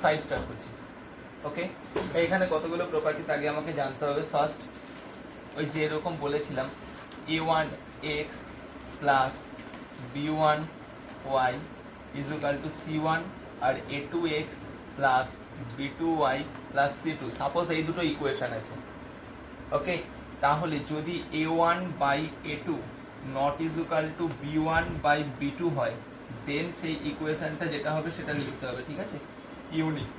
5 start করছি। ওকে, এইখানে কতগুলো প্রপার্টিজ আগে আমাকে জানতে হবে। ফার্স্ট, ওই যে এরকম বলেছিলাম a1x plus b1y is equal to c1 আর a2x plus b2y plus c2। Suppose এই দুটো ইকুয়েশন আছে। ওকে, তাহলে যদি a1 by a2 not is equal to b1 by b2 হয়, দেন সেই ইকুয়েশনটা যেটা হবে সেটা লিখতে হবে। ঠিক আছে, ইউনিক,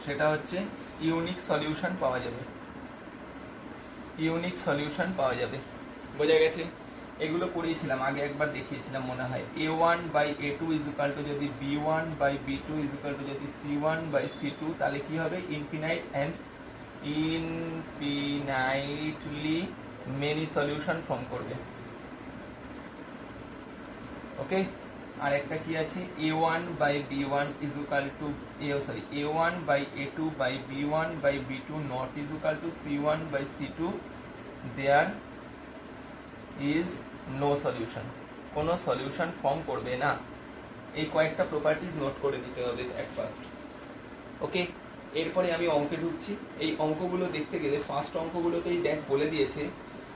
সেটা হচ্ছে ইউনিক সলিউশন পাওয়া যাবে। ইউনিক সলিউশন পাওয়া যাবে, বোঝা গেছে? এগুলো করিয়েছিলাম আগে, একবার দেখিয়েছিলাম মনে হয়। a1 by a2 is equal two যদি b1 by b2 is equal two যদি c1 বাই c2, তাহলে কি হবে? Infinite and infinitely many solution form করবে। ওকে, আর একটা কি আছে? a1 by b1 is equal to a1 by a2 by b1 by b2 not is equal to c1 by c2, there is no solution, কোনো solution form করবে না। এই কয়েকটা প্রপার্টিজ নোট করে দিতে হবে অ্যাট ফার্স্ট। ওকে, এরপরে আমি অঙ্কে ঢুকছি। এই অঙ্কগুলো দেখতে গেলে ফার্স্ট অঙ্কগুলোতেই বলে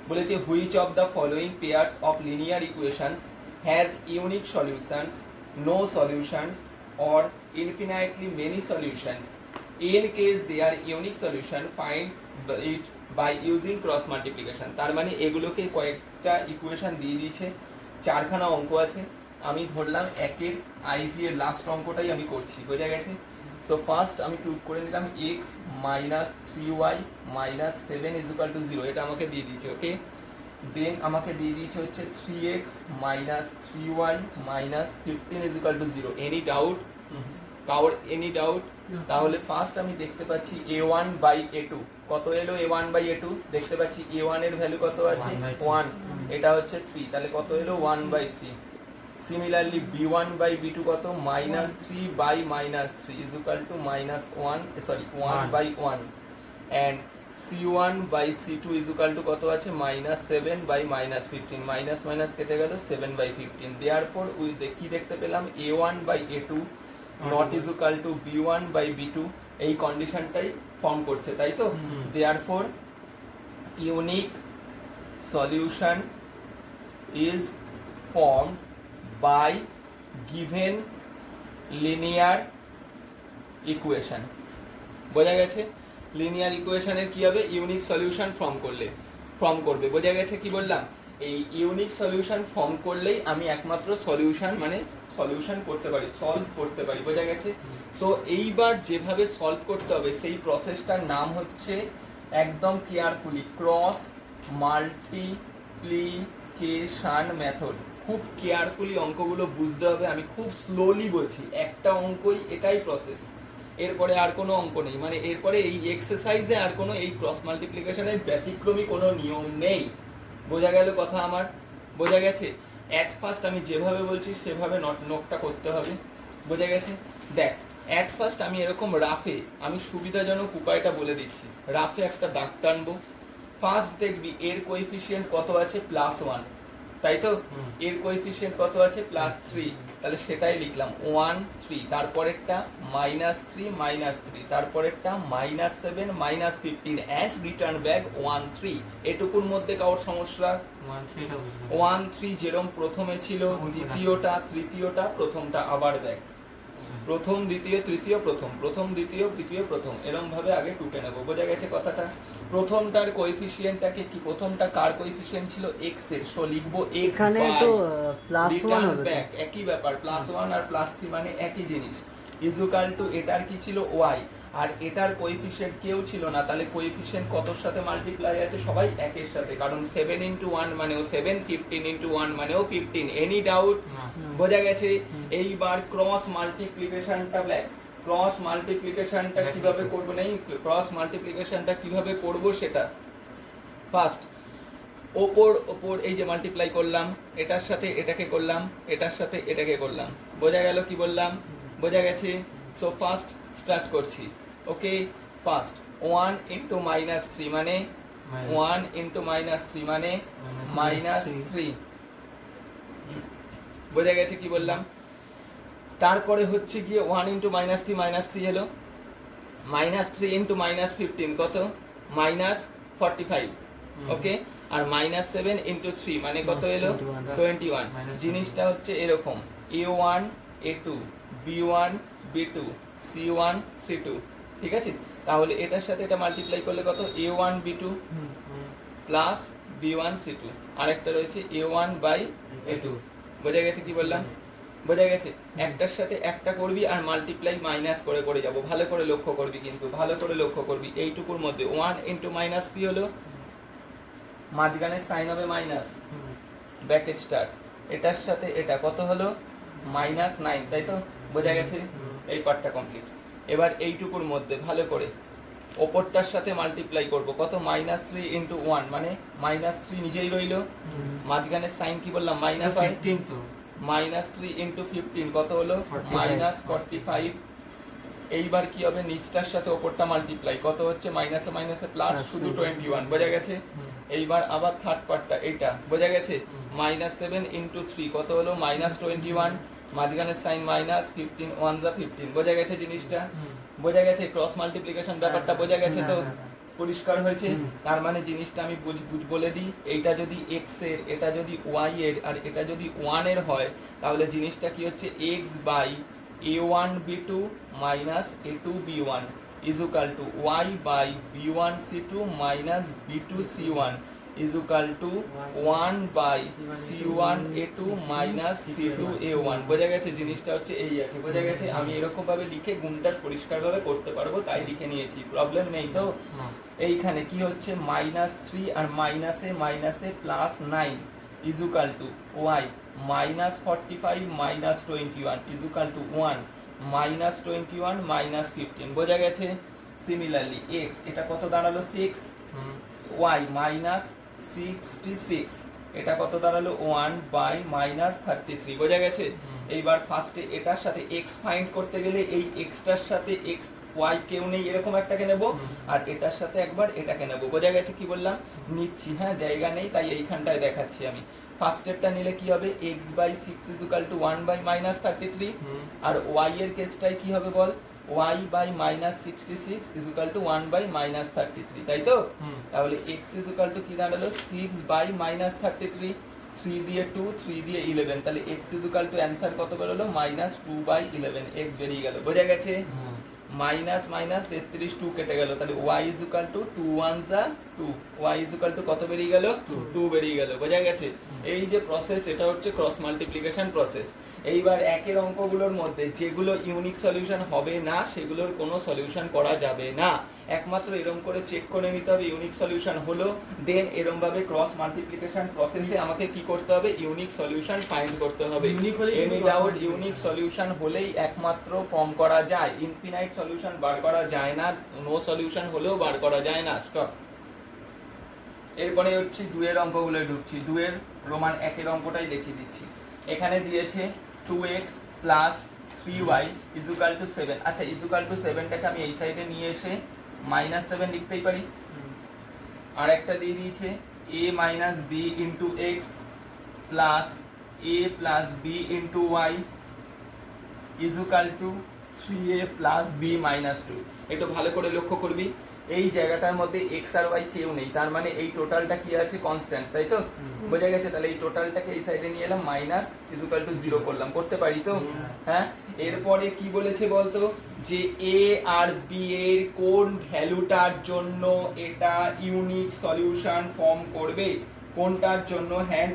বলেছে which of the following pairs of linear equations has unique solutions, no solutions or infinitely many solutions. In case they are unique solution find it by using cross multiplication. তার মানে এগুলোকে কয়েকটা ইকুয়েশন দিয়ে দিয়েছে, চারখানা অঙ্ক আছে। আমি ধরলাম একের আইভি এর লাস্ট অঙ্কটাই আমি করছি, বোঝা গেছে? সো ফার্স্ট আমি প্রুভ করে নিলাম x minus 3y minus 7 is equal to 0, এটা আমাকে দিয়ে দিয়েছে। ওকে, দেন আমাকে দিয়ে দিয়েছে হচ্ছে 3x minus 3y minus 15 is equal to 0। Any doubt? কাউর এনি ডাউট? তাহলে ফার্স্ট আমি দেখতে পাচ্ছি a1 বাই a2 কত এলো? a1 বাই a2 দেখতে পাচ্ছি a1 এর ভ্যালু কত আছে? 1, এটা হচ্ছে 3, তাহলে কত এলো? 1 by 3। Similarly b1 by b2 কত? Minus 3 by minus 3 is equal to minus 1 by 1, and c1 by c2 is equal to কত আছে? Minus 7 by minus 15, minus minus কেটে গেল 7 বাই 15। দেয়ারফর উই কি দেখতে পেলাম? a1 by a2 not is equal to b1 by b2, এই কন্ডিশনটাই form করছে, তাই তো? Therefore unique solution is formed by given linear equation. বোঝা গেছে? লিনিয়ার ইকুয়েশনের কি হবে? ইউনিক সলিউশন ফর্ম করবে। বোঝা গেছে কি বললাম? এই ইউনিক সলিউশন ফর্ম করলেই আমি একমাত্র সলিউশন মানে সলিউশন করতে পারি, সলভ করতে পারি। বোঝা গেছে? সো এইবার যেভাবে সলভ করতে হবে সেই প্রসেসটার নাম হচ্ছে, একদম কেয়ারফুলি, ক্রস মাল্টিপ্লিকেশন মেথড। খুব কেয়ারফুলি অঙ্কগুলো বুঝতে হবে, আমি খুব স্লোলি বলছি। একটা অঙ্কই, এটাই প্রসেস, এরপরে আর কোনো অঙ্ক নেই। মানে এরপরে এই এক্সারসাইজে আর কোনো এই ক্রস মাল্টিপ্লিকেশনের ব্যতিক্রমী কোনো নিয়ম নেই। বোঝা গেল কথা আমার? বোঝা গেছে? অ্যাট ফার্স্ট আমি যেভাবে বলছি সেভাবে নোটটা করতে হবে। বোঝা গেছে? দেখ, অ্যাট ফার্স্ট আমি এরকম রাফে, আমি সুবিধাজনক উপায়টা বলে দিচ্ছি। রাফে একটা দাগ টানবো। ফার্স্ট দেখবি এর কোএফিসিয়েন্ট কত আছে? +1, তাই তো? এর কোএফিসিয়েন্ট কত আছে? +3, তাহলে সেটাই লিখলাম 1 3। তারপরেরটা -3 তারপরেরটা -7 -15 অ্যান্ড রিটার্ন ব্যাক 1 3। এটুকুর মধ্যে কারোর সমস্যা? 1 3 যেরকম প্রথমে ছিল, দ্বিতীয়টা তৃতীয়টা, প্রথমটা আবার ব্যাক, প্রথম দ্বিতীয় তৃতীয় প্রথম, প্রথম দ্বিতীয় তৃতীয় প্রথম, এরকম ভাবে আগে টুকে নেবো। বোঝা গেছে কথাটা? প্রথমটার কোএফিসিয়েন্টটাকে কি, প্রথমটার কার কোএফিসিয়েন্ট ছিল? x এর, সো লিখবো x এখানে তো +1 হবে, ব্যাক একই ব্যাপার, +1 আর +3 মানে একই জিনিস, ইকুয়াল টু এটার কি ছিল? y, আর এটার কোএফিসিয়েন্ট কেউ ছিল না, তাহলে কোএফিসিয়েন্ট কতর সাথে মাল্টিপ্লাই আছে? সবাই একের সাথে, কারণ 7 × 1 মানেও 7, 15 × 1 মানেও 15। Any doubt? বোঝা গেছে? এইবার ক্রস মাল্টিপ্লিকেশনটা ক্রস মাল্টিপ্লিকেশনটা কিভাবে করব? নেই, ক্রস মাল্টিপ্লিকেশনটা কিভাবে করব সেটা ফার্স্ট ওপর এই যে মাল্টিপ্লাই করলাম, এটার সাথে এটাকে করলাম, এটার সাথে এটাকে করলাম। বোঝা গেল কি বললাম? বোঝা গেছে? সো ফার্স্ট স্টার্ট করছি। ওকে, ফার্স্ট 1 × -3 মানে 1 × -3 মানে -3। বোঝা গেছে কি বললাম? তারপরে হচ্ছে গিয়ে 1 × -3 -3 এলো, মাইনাস 3 ইন্টু মাইনাস 15 কত মাইনাস 45, ওকে। আর মাইনাস 7 ইন্টু 3 মানে কত এলো 21। জিনিসটা হচ্ছে এরকম a1 a2 b1 b2 c1 c2, ঠিক আছে। তাহলে এটার সাথে এটা মাল্টিপ্লাই করলে কত a1 b2 plus b1 c2, আরেকটা রয়েছে a1 বাই a2। বোঝা গেছে কি বললাম? বোঝা গেছে? একটার সাথে একটা করবি আর মাল্টিপ্লাই মাইনাস করে করে যাব। ভালো করে লক্ষ্য করবি, কিন্তু ভালো করে লক্ষ্য করবি। এইটুকুর মধ্যে 1 ইন্টু মাইনাস কি হলো, মাঝখানে সাইন হবে মাইনাস, ব্র্যাকেট স্টার্ট। এটার সাথে এটা কত হলো মাইনাস 9, তাই তো? বোঝা গেছে? এই পার্টটা কমপ্লিট। এবার এইটুকুর মধ্যে ভালো করে ওপরটার সাথে মাল্টিপ্লাই করব, কত মাইনাস 3 ইন্টু 1 মানে মাইনাস 3 নিজেই রইলো, মাঝখানে সাইন কি বললাম মাইনাস হয়, মাইনাস 3 ইন্টু 15 কত হলো মাইনাস 45। এইবার কি হবে, নিচটার সাথে ওপরটা মাল্টিপ্লাই, কত হচ্ছে মাইনাসে মাইনাসে প্লাস, শুধু 21। বোঝা গেছে? এইবার আবার থার্ড পার্টটা এইটা, বোঝা গেছে? মাইনাস 7 ইন্টু 3 কত হলো মাইনাস 21, মাঝখানে সাইন মাইনাস, 15 1 যা 15। বোঝা গেছে জিনিসটা? বোঝা গেছে? ক্রস মাল্টিপ্লিকেশন ব্যাপারটা বোঝা গেছে তো? পরিষ্কার হয়েছে? তার মানে জিনিসটা আমি বলে দিই, এইটা যদি x এর, এটা যদি y এর, আর এটা যদি 1 এর হয়, তাহলে জিনিসটা কি হচ্ছে x by a1 b2 minus a2 b1 is equal to y by b1 c2 minus b2 c1 is equal to 1 by c1 a2 minus c2 a1। বোঝা গেছে? জিনিসটা হচ্ছে এই আছে, বোঝা গেছে? আমি এরকম ভাবে লিখে গুণটা পরিষ্কারভাবে করতে পারবো, তাই লিখে নিয়েছি, প্রবলেম নেই তো। এইখানে কি হচ্ছে মাইনাস 3 আর মাইনাসে মাইনাসে plus 9 is equal to y minus 45 minus 21 is equal to 1 minus 21 minus 15। বোঝা গেছে? সিমিলারলি x এটা কত দাঁড়ালো 6, y মাইনাস 66 এটা কত দাঁড়ালো 1 বাই মাইনাস 33। বোঝা গেছে? এইবার ফার্স্টে এটার সাথে x ফাইন্ড করতে গেলে এই x টার সাথে x y কেউ নেই, এরকম একটাকে নেব, আর এটার সাথে একবার এটাকে নেব। বোঝা গেছে কি বললাম? নিচ্ছি, হ্যাঁ, জায়গা নেই তাই এইখানটায় দেখাচ্ছি আমি। ফার্স্টেরটা নিলে কি হবে x by 6 is equal to 1 by minus 33, আর y এর কেসটাই কি হবে বল, y by minus 66 is equal to 1 by minus 33, তাই তো? তাহলে x ইজ ইকুয়াল টু কি দাঁড়ালো 6 বাই মাইনাস 33, 3 দিয়ে 2 3 দিয়ে 11, তাহলে x is equal two answer কত বেরোলো মাইনাস 2 বাই 11, x বেরিয়ে গেল। বোঝা গেছে? মাইনাস মাইনাস 33 2 কেটে গেল, তাহলে y ইজ ইকুয়াল টু 2 1 যা 2, y ইজ ইকুয়াল টু কত বেরিয়ে গেল 2 বেরিয়ে গেল। বোঝা গেছে? এই যে প্রসেস, এটা হচ্ছে ক্রস মাল্টিপ্লিকেশন প্রসেস। এইবার একের অঙ্কগুলোর মধ্যে যেগুলো ইউনিক সলিউশন হবে না সেগুলোর কোনো সলিউশন করা যাবে না, একমাত্র এরকম করে চেক করে নিতে হবে ইউনিক সলিউশন হলো, দেন এরকম ভাবে ক্রস মাল্টিপ্লিকেশন প্রসেসে আমাকে কি করতে হবে, ইউনিক সলিউশন ফাইন্ড করতে হবে। এনি ডাউট ইউনিক সলিউশন হলেই একমাত্র ফর্ম করা যায়, ইনফিনাইট সলিউশন বার করা যায় না, নো সলিউশন হলেও বার করা যায় না। স্টপ। এরপরে হচ্ছে দুয়ের অঙ্কগুলোয় ঢুকছি। দুয়ের রোমান একের অঙ্কটাই দেখিয়ে দিচ্ছি। এখানে দিয়েছে 2x plus 3y equal to 7। আচ্ছা, ইজুকাল টু 7টাকে আমি এই সাইডে নিয়ে এসে মাইনাস 7 লিখতেই পারি। আর একটা দিয়ে দিয়েছে a minus b into x plus a plus b into y is equal to 3a plus b minus 2। একটু ভালো করে লক্ষ্য করবি, এই জায়গাটার মধ্যে x আর y কেউ নেই, তার মানে এই টোটালটা কি আছে কনস্ট্যান্ট, তাই তো? বোঝা গেছে? তাহলে এই টোটালটাকে এই সাইডে নিয়ে এলাম, মাইনাস ইকুয়াল টু 0 করলাম, করতে পারি তো? হ্যাঁ। এরপরে কি বলেছে বলতো, যে a আর b এর কোন ভ্যালুটার জন্য এটা ইউনিক সলিউশন ফর্ম করবে, কোনটার জন্য হ্যান্ড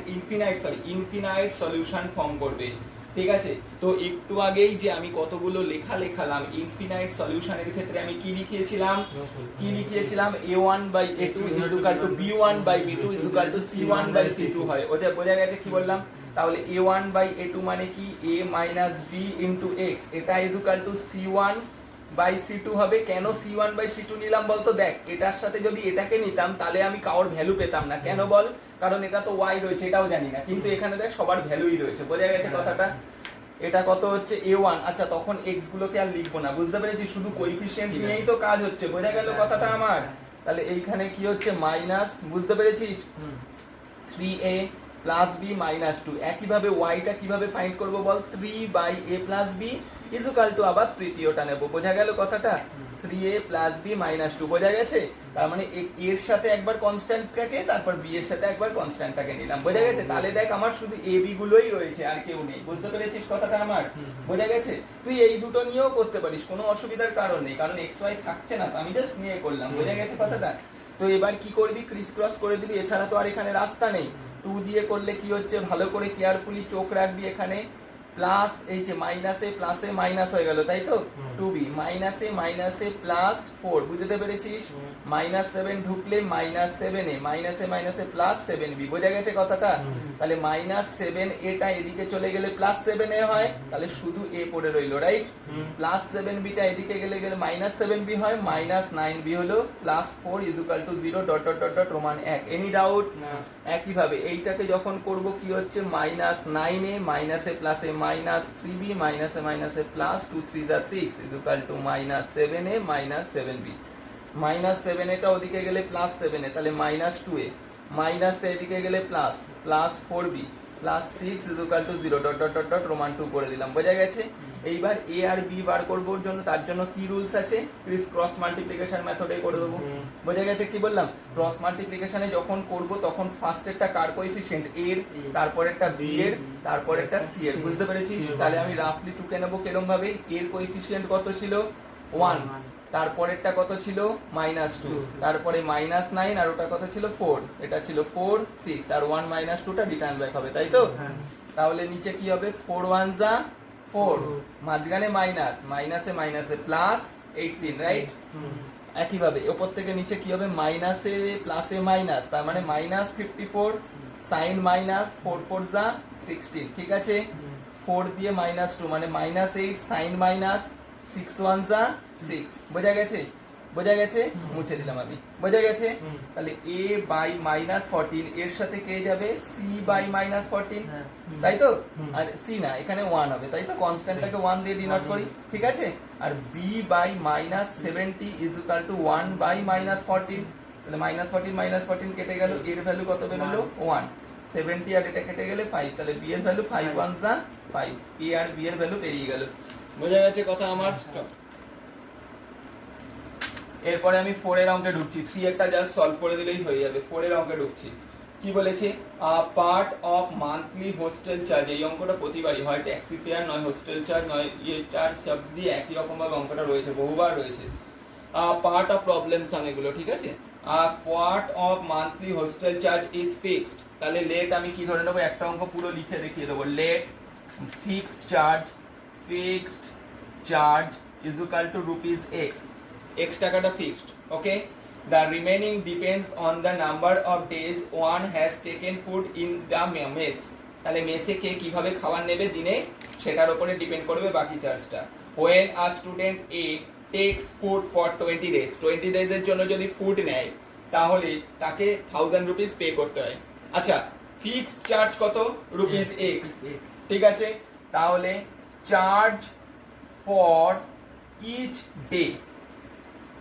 ইনফিনাইট সলিউশন ফর্ম করবে। ঠিক আছে? তো একটু আগেই যে আমি কতগুলো লেখালাম ইনফিনাইট সলিউশনের ক্ষেত্রে আমি কি লিখিয়েছিলাম, a1 by a2 is equal to b1 by b2 is equal to c1 by c2 হয়। ওটা বোঝা গেছে কি বললাম? তাহলে a1 বাই a2 মানে কি a minus b into x, এটা is equal to c1 by c2 হবে। কেন c1 বাই c2 নিলাম বলতো? দেখ, এটার সাথে যদি এটাকে নিতাম তাহলে আমি কারোর ভ্যালু পেতাম না। কেন বল? কারণ এটা তো y রয়েছে, এটাও জানি না, কিন্তু এখানে দেখ সবার ভ্যালুই রয়েছে। বোঝা গেছে কথাটা? এটা কত হচ্ছে a1। আচ্ছা, তখন x গুলোকে আর লিখবো না, বুঝতে পেরেছি? শুধু কোএফিসিয়েন্ট নিয়েই তো কাজ হচ্ছে। বোঝা গেল কথাটা আমার? তাহলে এইখানে কি হচ্ছে মাইনাস, বুঝতে পেরেছিস, 3a প্লাস b মাইনাস 2। একইভাবে yটা কিভাবে ফাইন্ড করবো বল, 3 by a plus b is equal to আবার তৃতীয়টা নেব। বোঝা গেল কথাটা? 3a প্লাস b মাইনাস 2 বোঝা গেছে? তার মানে এর সাথে একবার কনস্ট্যান্টটাকে তারপর b এর সাথে একবার কনস্ট্যান্টটাকে নিলাম, বোঝা গেছে? তাহলে দেখ আমার শুধু a b গুলোই রয়েছে, আর কেউ নেই। বুঝতে পেরেছিস কথাটা আমার? বোঝা গেছে? তুই এই দুটো নিয়েও করতে পারিস, কোনো অসুবিধার কারণ নেই, কারণ x y থাকছে না তো আমি জাস্ট নিয়ে করলাম। বোঝা গেছে কথাটা? তো এবার কি করবি, ক্রিস ক্রস করে দিবি, এছাড়া তো আর এখানে রাস্তা নেই। 2 দিয়ে করলে কি হচ্ছে, ভালো করে কেয়ারফুলি চোখ রাখবি এখানে। প্লাস এই যে মাইনাসে প্লাসে মাইনাস হয়ে গেল, তাই তো? 2b মাইনাসে মাইনাসে প্লাস 4, বুঝতে পেরেছিস? -7 ঢুকলে -7a, মাইনাসে মাইনাসে প্লাস 7b, বোঝা গেছে কথাটা? তাহলে -7 এটা এদিকে চলে গেলে +7a হয়, তাহলে শুধু a পড়ে রইলো, রাইট? +7b টা এদিকে গেলে -7b হয়, -9b হলো +4 0 dot dot dot dot Roman 1। Any doubt? একইভাবে এইটাকে যখন করব কি হচ্ছে, -9a মাইনাসে প্লাসে -3b মাইনাসে মাইনাসে প্লাস 2 3 6 -7a -7b, -7a টা ওদিকে গেলে +7a, তাহলে -2a, মাইনাসটা এদিকে গেলে +4b +6 0 dot dot dot dot Roman 2 করে দিলাম, বোঝা গেছে? এইবার a আর b বার করবার জন্য তার জন্য কি রুলস আছে, ক্রিস ক্রস মাল্টিপ্লিকেশন মেথডে করে দেবো। বোঝা গেছে কি বললাম? ক্রস মাল্টিপ্লিকেশনে যখন করব তখন ফার্স্টেরটা কার কোএফিশিয়েন্ট, এর, তারপরেরটা b এর, তারপরেরটা c এর, বুঝতে পেরেছিস? তাহলে আমি রাফলি টুকে নেব কেরম ভাবে, এর কোএফিশিয়েন্ট কত ছিল 1, তারপরেরটা কত ছিল -2, তারপরে -9 আর ওটা কত ছিল 4, এটা ছিল 4 6 আর 1 -2টা রিটার্ন ব্যাক হবে, তাই তো? তাহলে নিচে কি হবে, 4 1 যা 4, মাঝখানে মাইনাস, মাইনাসে মাইনাসে প্লাস 18, রাইট? একইভাবে উপর থেকে নিচে কি হবে, মাইনাসে প্লাসে মাইনাস, তার মানে -54 সাইন মাইনাস 4 4 যা 16, ঠিক আছে? 4 দিয়ে -2 মানে -8 সাইন মাইনাস 6 1 যা 6, বোঝা গেছে? বোঝা গেছে? মুছে দিলাম আমি, বোঝা গেছে? তাহলে a বাই -14 এর সাথে কে যাবে, c বাই -14, তাই তো? আর c না, এখানে 1 হবে, তাই তো? কনস্ট্যান্টটাকে 1 দিয়ে ডিনোট করি, ঠিক আছে? আর b by -70 is equal to 1 by -14, তাহলে -14 কেটে গেল, এর ভ্যালু কত বেরোলো 1, 70 আর এটা কেটে গেলে 5, তাহলে b এর ভ্যালু 5 1 যা 5, a আর b এর ভ্যালু বেরিয়ে গেল, বোঝা গেছে কথা আমার? এরপরে আমি 4 এর অঙ্কে ঢুকছি, 3 একটা জাস্ট সলভ করে দিলেই হয়ে যাবে। 4 এর অঙ্কে ঢুকছি, কি বলেছে, part of monthly hostel charge, এই অঙ্কটা প্রতিবারই হয়, ট্যাক্সি ফেয়ার নয় হোস্টেল চার্জ নয় ইয়ে চার্জ, সব দিয়ে একই রকম ভাবে অঙ্কটা রয়েছে, বহুবার রয়েছে। পার্ট অফ প্রবলেম সাম এগুলো, ঠিক আছে? Part of monthly hostel charge is fixed, তাহলে লেট আমি কি ধরে নেবো, একটা অঙ্ক পুরো লিখে দেখিয়ে দেবো। Let fixed charge is equal to rupees x টাকাটা fixed, okay? The remaining depends on the number of days one has taken food in the mess, তাহলে মেসে কে কিভাবে খাবার নেবে দিনে সেটার উপরে ডিপেন্ড করবে বাকি চার্জটা। When a student A takes food for 20 days, 20 days এর জন্য যদি ফুড নেয় তাহলে তাকে 1000 রুপিস পে করতে হয়। আচ্ছা, ফিক্সড চার্জ কত, রুপিস x, ঠিক আছে? তাহলে charge for each day,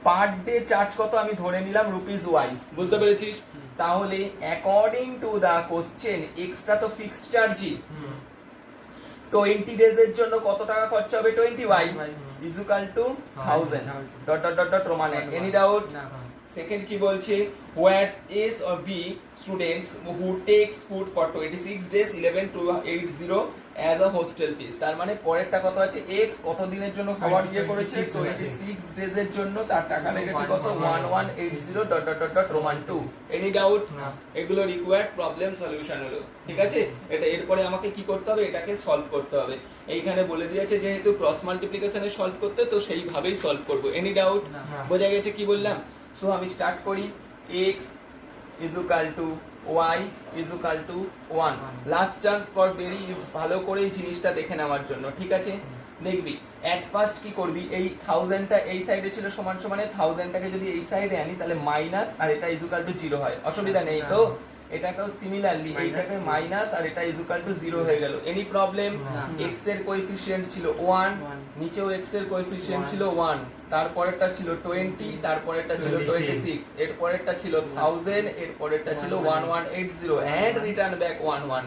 per day charge কত আমি ধরে নিলাম রুপিস y, বুঝতে পেরেছিস? তাহলে অ্যাকর্ডিং টু দা কোশ্চেন এক্সটা তো ফিক্সড চার্জই, 20 ডেজ এর জন্য কত টাকা খরচা হবে, 20y is equal to 1000 dot dot dot dot Roman 1। Any doubt? Second কি বলছে, whereas S or B students who takes food for 26 days 11 to 80 as a hostel fees, তার মানে পরেরটা কত আছে, x কত দিনের জন্য খাবার ইয়ে করেছে, 26 ডেজ এর জন্য তার টাকা লেগেছে কত, 1180 dot dot dot dot Roman 2। Any doubt? এগুলো রিকোয়ার্ড প্রবলেম সলিউশন হলো, ঠিক আছে? এটা এরপরে আমাকে কি করতে হবে, এটাকে সলভ করতে হবে। এইখানে বলে দিয়েছে যেহেতু ক্রস মাল্টিপ্লিকেশনে সলভ করতে, তো সেইভাবেই সলভ করব। Any doubt? বোঝা গেছে কি বললাম? সো আমি স্টার্ট করি, x is equal to y is equal to 1, last chance for very ভালো করে এই জিনিসটা দেখে নেওয়ার জন্য, ঠিক আছে? দেখবি এট ফার্স্ট কি করবি, এই 1000টা এই সাইডে ছিল সমান সমানে, 1000টাকে যদি এই সাইডে আনি তাহলে মাইনাস আর এটা ইজ ইকুয়াল টু 0 হয়, অসুবিধা নেই তো? এটাকেও সিমিলারলি এইটাকে মাইনাস আর এটা ইজ ইকুয়াল টু 0 হয়ে গেল। Any problem? x এর কোএফিশিয়েন্ট ছিল 1, নিচেও x এর কোএফিশিয়েন্ট ছিল 1, তারপরেরটা ছিল 20, তারপরেরটা ছিল 26, এরপরেরটা ছিল 1000, এরপরেরটা ছিল 1180 এন্ড রিটার্ন ব্যাক 11।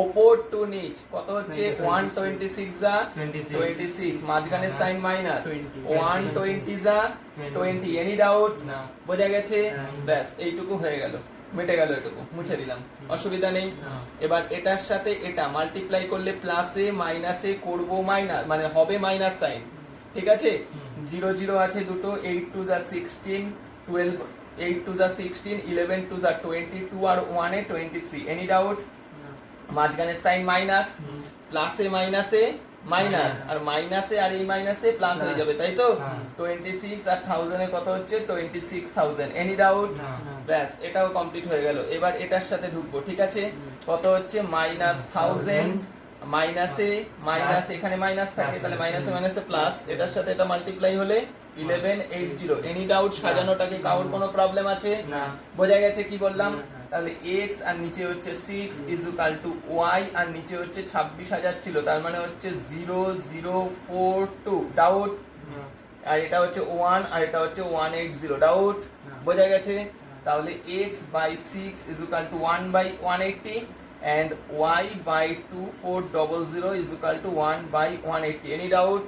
ওপর টু নিচ কত হচ্ছে 26 126 যা 26 মাঝখানের সাইন মাইনাস 120 যা 20 এনি ডাউট না। বোঝা গেছে হ্যাঁ। ব্যাস এইটুকু হয়ে গেল মিটে গেল এটুকু মুছে দিলাম অসুবিধা নেই না। এবার এটার সাথে এটা মাল্টিপ্লাই করলে প্লাসে মাইনাসে করব মাইনাস মানে হবে মাইনাস সাইন ঠিক আছে 0 0 আছে দুটো 8 2 যা 16 12 8 2 যা 16 11 2 যা 22 আর 1 এ 23 এনি ডাউট মাঝখানের সাইন মাইনাস প্লাসে মাইনাসে মাইনাস আর মাইনাসে আর এই মাইনাসে প্লাস হয়ে যাবে তাই তো হ্যাঁ। 26 আর 1000 এ কত হচ্ছে 26000 এনি ডাউট না। ব্যাস এটাও কমপ্লিট হয়ে গেল এবার এটার সাথে ঢুকবো ঠিক আছে কত হচ্ছে মাইনাস 1000 মাইনাসে মাইনাস এখানে মাইনাস থাকে তাহলে মাইনাসে মাইনাসে প্লাস এটার সাথে এটা মাল্টিপ্লাই হলে 1180 এনি ডাউট সাজানোটাকে কারোর কোনো প্রবলেম আছে না। বোঝা গেছে কি বললাম না। তাহলে x আর নিচে হচ্ছে 6 ইকুয়াল টু y আর নিচে হচ্ছে 26000 ছিল তার মানে হচ্ছে 0042 ডাউট আর এটা হচ্ছে 1 আর এটা হচ্ছে 180 ডাউট বোঝা গেছে তাহলে x by 6 equal to 1 by 180 and y by 2400 is equal to 1 by 180 any doubt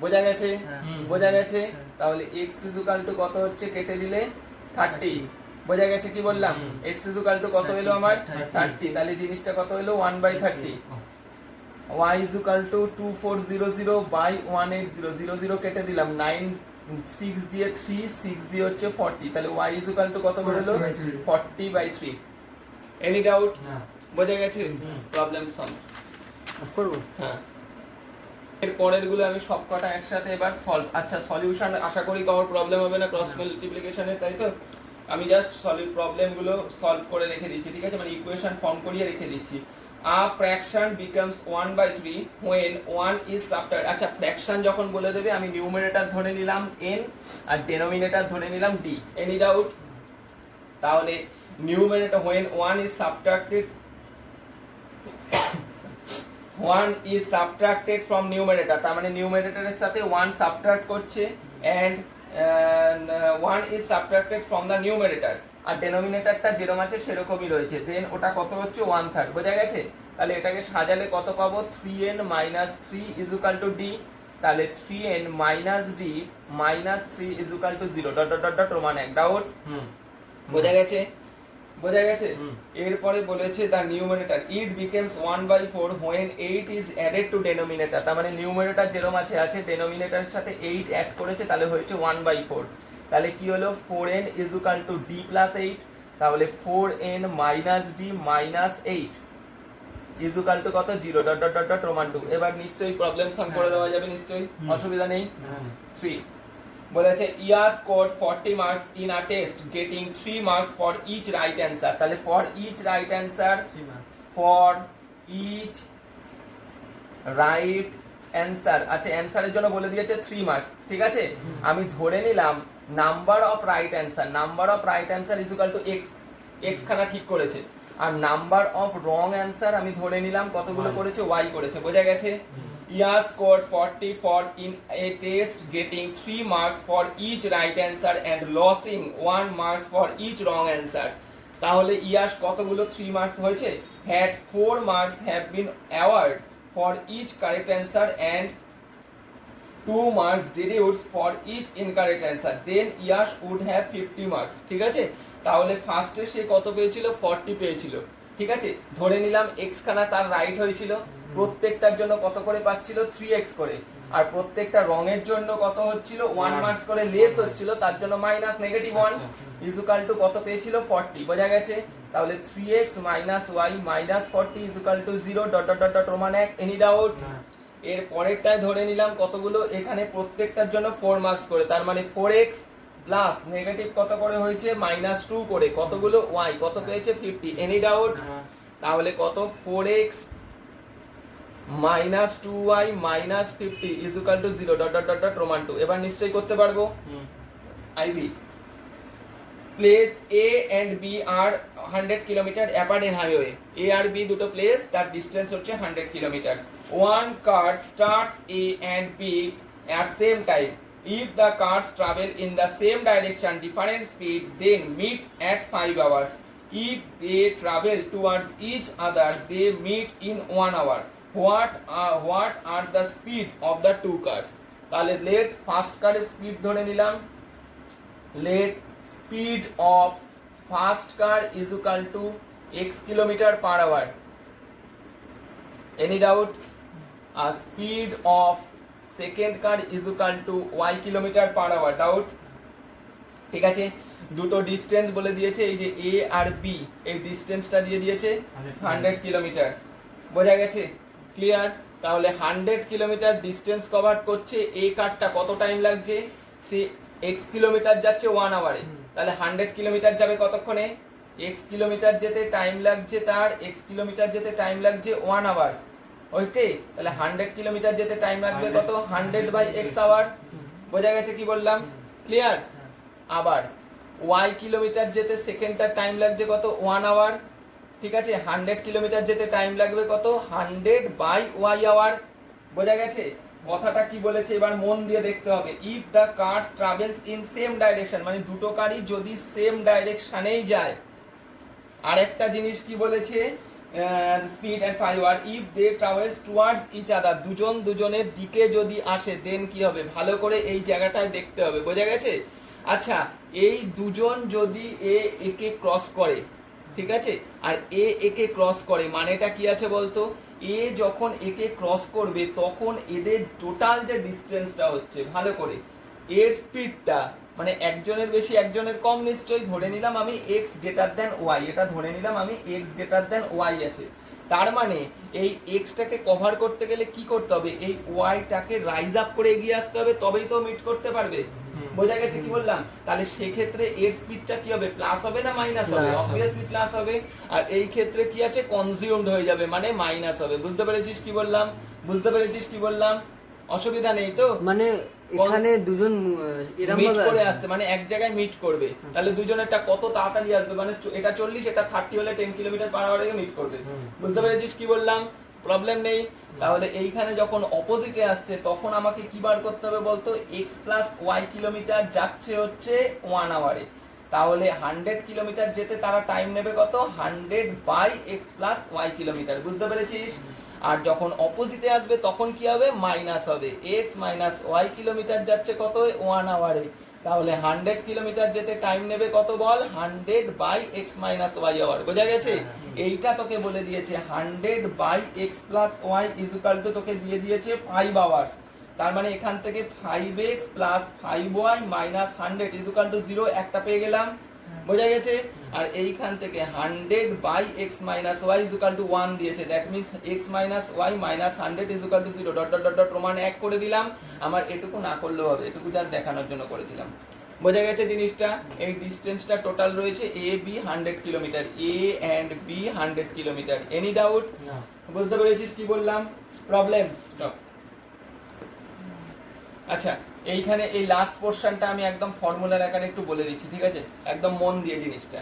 বোঝা গেছে হ্যাঁ। বোঝা গেছে তাহলে x is equal to কত হচ্ছে কেটে দিলে 30 বোঝা গেছে কি বললাম x is equal to কত হলো আমার 30 তাহলে জিনিসটা কত হলো 1 by 30 y is equal to 2400 by 180 00 কেটে দিলাম 9 6 দিয়ে 3 6 দিয়ে হচ্ছে 40 তাহলে y is equal to কত হলো 40 by 3 এনি ডাউট বোঝা গেছে প্রবলেম সলভ অফ করব হ্যাঁ এর পরের গুলো আমি সব কটা একসাথে এবার সলভ আচ্ছা সলিউশন আশা করি কারোর প্রবলেম হবে না ক্রস মাল্টিপ্লিকেশনের তাই তো আমি জাস্ট সলিড প্রবলেম গুলো সলভ করে রেখে দিচ্ছি ঠিক আছে মানে ইকুয়েশন ফর্ম করিয়ে রেখে দিচ্ছি a fraction becomes 1 by 3 when 1 is subtracted আচ্ছা ফ্র্যাকশন যখন বলে দেবে আমি নিউমারেটর ধরে নিলাম n আর ডেনোমিনেটর ধরে নিলাম d এনি ডাউট তাহলে numerator when 1 is subtracted 1 is subtracted from numerator তার মানে নিউমারেটরের সাথে 1 সাবট্রাক্ট করছে and 1 is subtracted from the numerator আর ডেনোমিনেটরটা যেরকম আছে সেরকমই রয়েছে দেন ওটা কত হচ্ছে 1/3 বোঝা গেছে তাহলে এটাকে সাজালে কত পাবো 3n - 3 is equal to d তাহলে 3n - d - 3 is equal to 0 dot dot dot Roman এক ডাউট বোঝা গেছে বোঝা গেছে এরপরে বলেছে দা numerator it বিকেমস 1/4 when 8 is added to denominator তার মানে নিউমারেটর যেরকম আছে ডেনোমিনেটরের সাথে 8 অ্যাড করেছে তাহলে হয়েছে 1/4 তাহলে কি হলো 4n is equal to d plus 8 তাহলে 4n minus d minus 8 is equal to কত 0 ডট ডট ডট রোমান 2 এবার নিশ্চয়ই প্রবলেম সলভ করে দেওয়া যাবে নিশ্চয়ই অসুবিধা নেই 3 বলেছে ইয়া scored 40 marks in a test getting 3 marks for each right answer তাহলে for each right answer for each right answer আচ্ছা অ্যানসারের জন্য বলে দিয়েছে 3 মার্কস ঠিক আছে আমি ধরে নিলাম number of right answer is equal to x খানা ঠিক করেছে আর নাম্বার অফ রং অ্যানসার আমি ধরে নিলাম কতগুলো করেছে y করেছে বোঝা গেছে Yash scored 40 for in a test getting 3 marks for each right answer and losing 1 marks for each wrong answer তাহলে ইয়াস কতগুলো 3 মার্কস হয়েছে had 4 marks have been awarded for each correct answer and 2 marks deduced for each incorrect answer then Yash would have 50 marks ঠিক আছে তাহলে ফার্স্টে সে কত পেয়েছিল 40 পেয়েছিল ঠিক আছে ধরে নিলাম x খানা তার রাইট হয়েছিল প্রত্যেকটার জন্য কত করে পাচ্ছিল 3x করে আর প্রত্যেকটা রং এর জন্য কত হচ্ছিল 1 মার্কস করে লেস হচ্ছিল তার জন্য minus negative 1 is equal to কত পেয়েছিল 40 বোঝা গেছে তাহলে 3x - y - 40 is equal to 0 dot dot dot Roman 1 any doubt এর পরেরটায় ধরে নিলাম কতগুলো এখানে প্রত্যেকটার জন্য 4 মার্কস করে তার মানে 4x প্লাস নেগেটিভ কত করে হয়েছে -2 করে কতগুলো y কত পেয়েছে 50 এনি ডাউট তাহলে কত 4x -2y -50 is equal to 0 dot dot dot Roman 2 এবার নিশ্চয়ই করতে পারবো আইবি place A and B are 100 kilometre apart in highway A আর B দুটো প্লেস তার ডিসটেন্স হচ্ছে 100 kilometre one car starts A and B at same time if the cars travel in the same direction different speed then meet at 5 hours if they travel towards each other they meet in 1 hour, what are the speed of the two cars? তাহলে let first কারের speed ধরে নিলাম, let speed of first car is equal to x kilometer per hour. Any doubt? Speed of second car is equal to y kilometer per hour. Doubt? ঠিক আছে, দুটো distance বলে দিয়েছে, এই যে এ আর বি, এই ডিস্টেন্সটা দিয়ে দিয়েছে 100 কিলোমিটার। বোঝা গেছে? ক্লিয়ার? তাহলে 100 কিলোমিটার ডিস্টেন্স কভার করছে, এই কারটা কত টাইম লাগছে? সে x কিলোমিটার যাচ্ছে 1 আওয়ারে, তাহলে 100 কিলোমিটার যাবে কতক্ষণে? x কিলোমিটার যেতে টাইম লাগছে তার, x কিলোমিটার যেতে টাইম লাগছে 1 আওয়ার। ওকে, তাহলে 100 কিলোমিটার যেতে টাইম লাগবে কত? 100/x hour. বোঝা গেছে কি বললাম? ক্লিয়ার? আবার y কিলোমিটার যেতে সেকেন্ডটার টাইম লাগছে কত? 1 আওয়ার। ঠিক আছে, 100 কিলোমিটার যেতে টাইম লাগবে কত? 100/y hour. বোঝা গেছে? কথাটা কি বলেছে এবার মন দিয়ে দেখতে হবে। If the cars travels in same direction, মানে দুটো কারই যদি সেম ডাইরেকশনেই যায়। আরেকটা জিনিস কি বলেছে? Speed and fibre if they travels towards each other, দুজন দুজনের দিকে যদি আসে দেন কি হবে? ভালো করে এই জায়গাটায় দেখতে হবে। বোঝা গেছে? আচ্ছা, এই দুজন যদি একে ক্রস করে, ঠিক আছে, আর একে ক্রস করে, মানেটা কি আছে বলতো? এ যখন একে ক্রস করবে তখন এদের টোটাল যে ডিস্টেন্সটা হচ্ছে, ভালো করে এর স্পিডটা, মানে একজনের বেশি একজনের কম নিশ্চয়ই, ধরে নিলাম আমি এক্স গ্রেটার দেন ওয়াই, এটা ধরে নিলাম আমি এক্স গ্রেটার দেন ওয়াই আছে। তার মানে এই এক্সটাকে কভার করতে গেলে কি করতে হবে? এই ওয়াইটাকে রাইজ আপ করে এগিয়ে আসতে হবে, তবেই তো মিট করতে পারবে। বোঝা গেছে কি বললাম? তাহলে সেক্ষেত্রে এর স্পিডটা কি হবে? প্লাস হবে না মাইনাস হবে? অবভিয়াসলি প্লাস হবে। আর এই ক্ষেত্রে কি আছে? কনজিউমড হয়ে যাবে, মানে মাইনাস হবে। বুঝতে পেরেছিস কি বললাম? বুঝতে পেরেছিস কি বললাম? অসুবিধা নেই তো? মানে এখানে দুজন এরকম মিট ভাবে করে আসবে। আসছে, মানে এক জায়গায় মিট করবে, তাহলে দুজনেরটা কত তাড়াতাড়ি আসবে, মানে এটা 40 এটা 30 হলে 10 কিলোমিটার পার আওয়ারে মিট করবে। বুঝতে পেরেছিস কি বললাম? প্রবলেম নেই। তাহলে এইখানে যখন অপোজিটে আসছে তখন আমাকে কি বার করতে হবে বলতো? x প্লাস ওয়াই কিলোমিটার যাচ্ছে হচ্ছে 1 আওয়ারে, তাহলে 100 কিলোমিটার যেতে তারা টাইম নেবে কত? 100/x plus y kilometre. বুঝতে পেরেছিস? আর যখন অপোজিটে আসবে তখন কি হবে? মাইনাস হবে, x মাইনাস ওয়াই কিলোমিটার যাচ্ছে কত? 1 আওয়ারে, তাহলে 100 কিলোমিটার যেতে টাইম নেবে কত বল? 100/x minus Y hour. বোঝা গেছে? এইটা তোকে বলে দিয়েছে 100/x plus y is equal to, তোকে দিয়ে দিয়েছে 5 আওয়ার্স। তার মানে এখান থেকে 5x plus 5y minus 100 is equal to 0, একটা পেয়ে গেলাম। বোঝা গেছে? আর এইখান থেকে 100/x minus y is equal to 1 দিয়েছে, that means x minus y minus 100 is equal to 0, dot dot dot dot প্রমাণ 1 করে দিলাম। আমার এটুকু না করলেও হবে, এটুকু জাস্ট দেখানোর জন্য করেছিলাম। বোঝা গেছে জিনিসটা? এই ডিস্টেন্সটা টোটাল রয়েছে A B 100 kilometre, A and B 100 kilometre. Any doubt? বুঝতে পেরেছিস কি বললাম? প্রবলেম? আচ্ছা, এইখানে এই লাস্ট পোরশনটা আমি একদম ফর্মুলার আকারে একটু বলে দিচ্ছি, ঠিক আছে? একদম মন দিয়ে জিনিসটা,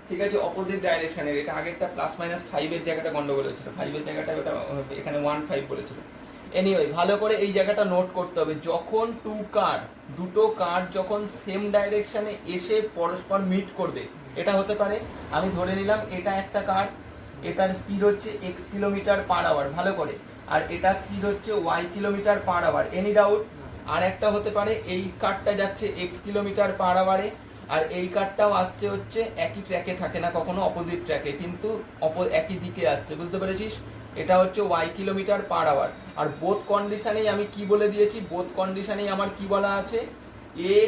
ঠিক আছে? অপোজিট ডাইরেকশনের, এটা আগেরটা প্লাস মাইনাস 5 এর জায়গাটা গন্ডগোল হয়েছিল, 5 এর জায়গাটা ওটা এখানে 1.5 বলেছিল। এনিওয়ে, ভালো করে এই জায়গাটা নোট করতে হবে। যখন দুটো কার যখন সেম ডাইরেকশনে এসে পরস্পর মিট করবে, এটা হতে পারে, আমি ধরে নিলাম এটা একটা কার, এটার স্পিড হচ্ছে x কিলোমিটার পার আওয়ার, ভালো করে, আর এটার স্পিড হচ্ছে y kilometre per hour. Any doubt? আর একটা হতে পারে এই কারটা যাচ্ছে x কিলোমিটার পার আওয়ারে, আর এই কারটাও আসছে হচ্ছে একই ট্র্যাকে, থাকে না কখনো অপোজিট ট্র্যাকে, কিন্তু একই দিকে আসছে। বুঝতে পেরেছিস? এটা হচ্ছে y কিলোমিটার পার আওয়ার। আর বোথ কন্ডিশনেই আমি কি বলে দিয়েছি? বোথ কন্ডিশনেই আমার কি বলা আছে?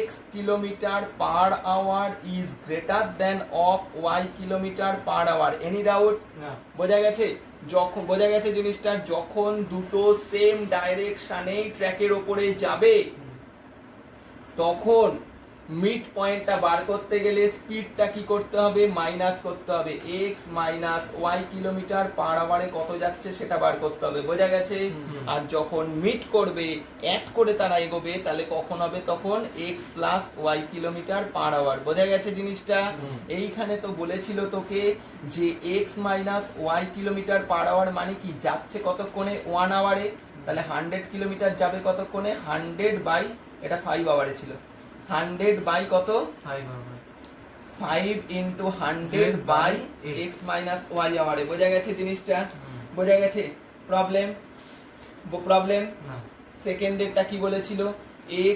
x kilometre per hour is greater than of y kilometre per hour. Any doubt? বোঝা গেছে? যখন বোঝা গেছে জিনিসটা, যখন দুটো সেম ডাইরেকশনেই ট্র্যাকের ওপরে যাবে তখন মিড পয়েন্টটা বার করতে গেলে স্পিডটা কি করতে হবে? মাইনাস করতে হবে, x minus Y kilometre per আওয়ারে কত যাচ্ছে সেটা বার করতে হবে। বোঝা গেছে? আর যখন মিড করবে, এক করে তারা এগোবে, তাহলে কখন হবে? তখন x plus y kilometre per hour. বোঝা গেছে জিনিসটা? এইখানে তো বলেছিল তোকে যে x minus Y kilometre per hour মানে কি? যাচ্ছে কতক্ষণে? 1 আওয়ারে, তাহলে 100 কিলোমিটার যাবে কতক্ষণে? 100 বাই, এটা 5 আওয়ারে ছিল, 100 বাই কত? 5 into 100 by x minus Y আওয়ারে। বোঝা গেছে জিনিসটা? বোঝা গেছে? প্রবলেম সেকেন্ডেরটা কি বলেছিল?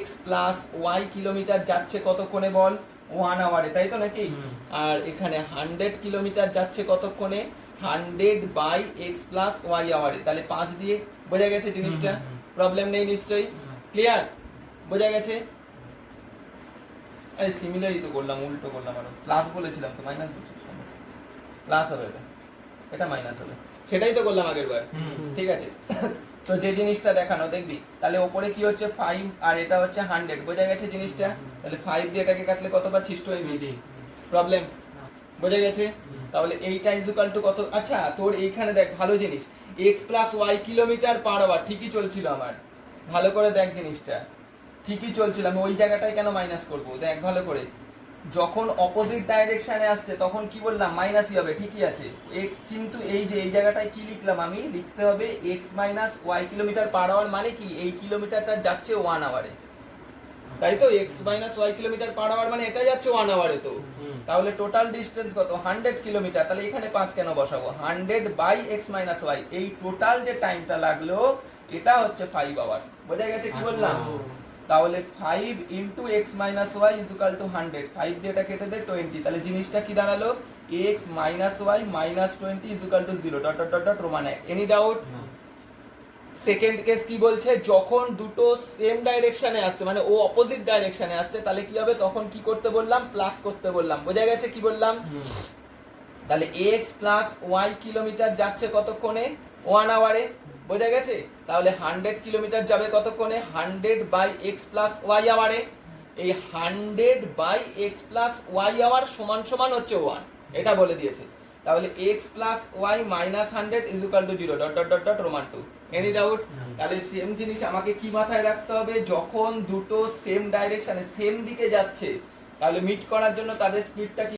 x প্লাস ওয়াই কিলোমিটার যাচ্ছে কতক্ষণে বল? 1 আওয়ারে, তাই তো নাকি? আর এখানে 100 কিলোমিটার যাচ্ছে কতক্ষণে? 100 বাই x প্লাস ওয়াই আওয়ারে, তাহলে 5 দিয়ে। বোঝা গেছে জিনিসটা? প্রবলেম নেই নিশ্চয়ই? ক্লিয়ার? বোঝা গেছে? এই সিমিলারই তো করলাম, উল্টো করলাম, আরো প্লাস বলেছিলাম তো মাইনাস বলছি, প্লাস হবে এটা মাইনাস হবে, সেটাই তো করলাম আগের বার। ঠিক আছে, তো যে জিনিসটা দেখানো দেখবি, তাহলে ওপরে কি হচ্ছে 5 আর এটা হচ্ছে 100। বোঝা গেছে জিনিসটা? তাহলে 5 দিয়ে এটাকে কাটলে কত পাচ্ছিস? 20। প্রবলেম? বোঝা গেছে? তাহলে এইটা ইকুয়াল টু কত? আচ্ছা তোর এইখানে দেখ ভালো জিনিস, x plus y kilometre per hour ঠিকই চলছিল আমার, ভালো করে দেখ জিনিসটা ঠিকই চলছিল, আমি ওই জায়গাটায় কেন মাইনাস করব? দেখ ভালো করে, যখন অপোজিট ডাইরেকশনে আসছে তখন কি বললাম? মাইনাসই হবে, ঠিকই আছে x, কিন্তু এই যে এই জায়গাটায় কি লিখলাম আমি? লিখতে হবে x minus Y kilometre per hour, মানে কি এই কিলোমিটারটা যাচ্ছে 1 আওয়ারে, তাই তো? x minus Y kilometre per hour মানে এটা যাচ্ছে 1 আওয়ারে, তো তাহলে টোটাল ডিসটেন্স কত? 100 কিলোমিটার। তাহলে এখানে 5 কেন বসাবো? 100 বাই x মাইনাস ওয়াই, এই টোটাল যে টাইমটা লাগলো এটা হচ্ছে 5 আওয়ার। বোঝা গেছে কি বললাম? তাহলে 5 into x minus y is equal to 100, 5 দিয়ে এটা কেটে দে 20, তাহলে জিনিসটা কি দাঁড়ালো? x minus y minus 20 is equal to 0 dot dot dot dot Roman 1। Any doubt? Second case কি বলছে? যখন দুটো সেম ডাইরেকশনে আসছে, মানে ও অপোজিট ডাইরেকশনে আসছে, তাহলে কি হবে? তখন কি করতে বললাম? প্লাস করতে বললাম। বোঝা গেছে কি বললাম? তাহলে x প্লাস ওয়াই কিলোমিটার যাচ্ছে কতক্ষণে? 1 আওয়ারে। বোঝা গেছে? তাহলে 100 কিলোমিটার যাবে কতক্ষণে? 100 বাই x প্লাস ওয়াই আওয়ারে। এই 100 by x plus y hour সমান সমান হচ্ছে 1, এটা বলে দিয়েছে। তাহলে x plus y minus 100 is equal to 0 dot dot dot dot Roman 2। Any doubt? তাহলে সেম জিনিস আমাকে কি মাথায় রাখতে হবে? যখন দুটো সেম ডাইরেকশনে সেম দিকে যাচ্ছে, তাহলে মিট করার জন্য তাদের স্পিডটা কি